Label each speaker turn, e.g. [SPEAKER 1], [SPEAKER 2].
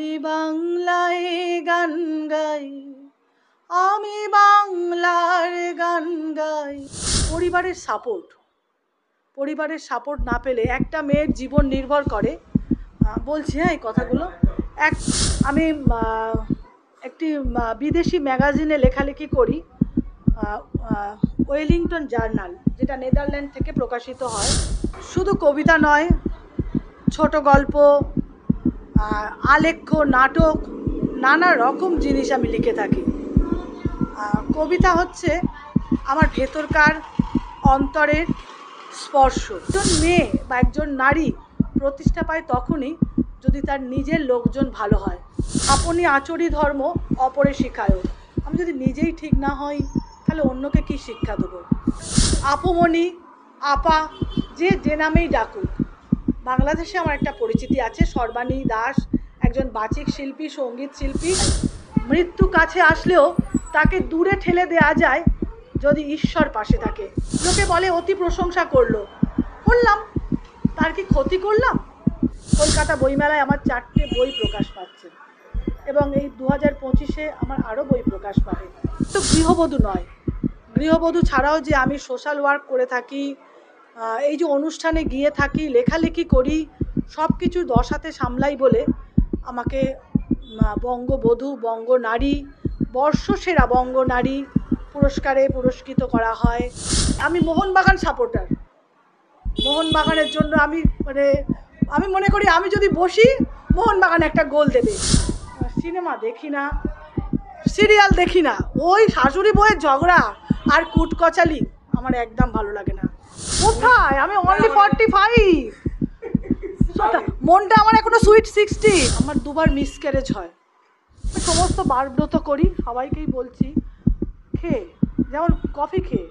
[SPEAKER 1] আমি বাংলায় গান গাই, আমি বাংলার গান গাই। পরিবারের সাপোর্ট না পেলে একটা মেয়ের জীবন নির্ভর করে। বলছি এই কথাগুলো। আমি একটি বিদেশি ম্যাগাজিনে লেখালেখি করি, ওয়েলিংটন জার্নাল, যেটা নেদারল্যান্ড থেকে প্রকাশিত হয়। শুধু কবিতা নয়, ছোট গল্প, আলেখ্য, নাটক, নানা রকম জিনিস আমি লিখে থাকি। কবিতা হচ্ছে আমার ভেতরকার অন্তরের স্পর্শ। একজন মেয়ে বা একজন নারী প্রতিষ্ঠা পায় তখনই যদি তার নিজের লোকজন ভালো হয়। আপনি আচরি ধর্ম অপরে শিখায়। আমি যদি নিজেই ঠিক না হই তাহলে অন্যকে কি শিক্ষা দেবো? আপুমনি, আপা, যে নামেই ডাকুক। বাংলাদেশে আমার একটা পরিচিতি আছে, সর্বাণী দাস, একজন বাচিক শিল্পী, সঙ্গীত শিল্পী। মৃত্যু কাছে আসলেও তাকে দূরে ঠেলে দেওয়া যায় যদি ঈশ্বর পাশে থাকে। লোকে বলে অতি প্রশংসা করলাম, তার কি ক্ষতি করলাম? কলকাতা বইমেলায় আমার 4টে বই প্রকাশ পাচ্ছে এবং এই 2025-এ আমার আরও বই প্রকাশ পাবে। তো গৃহবধূ নয়, গৃহবধূ ছাড়াও যে আমি সোশ্যাল ওয়ার্ক করে থাকি, এই যে অনুষ্ঠানে গিয়ে থাকি, লেখালেখি করি, সব কিছু 10 হাতে সামলাই বলে আমাকে বঙ্গবধূ, বঙ্গনারী, বর্ষসেরা বঙ্গনারী পুরস্কারে পুরস্কৃত করা হয়। আমি মোহনবাগান সাপোর্টার। মোহনবাগানের জন্য আমি মনে করি আমি যদি বসি, মোহনবাগান একটা গোল দেবে। সিনেমা দেখি না, সিরিয়াল দেখি না, ওই শাশুড়ি বউয়ের ঝগড়া আর কুটকচালি আমার একদম ভালো লাগে না। কোথায়? আমি অনলি 45। মনটা আমার এখনো সুইট 60। আমার 2বার মিসক্যারেজ হয়। সমস্ত বারব্রত করি, সবাইকেই বলছি, যেমন কফি খেয়ে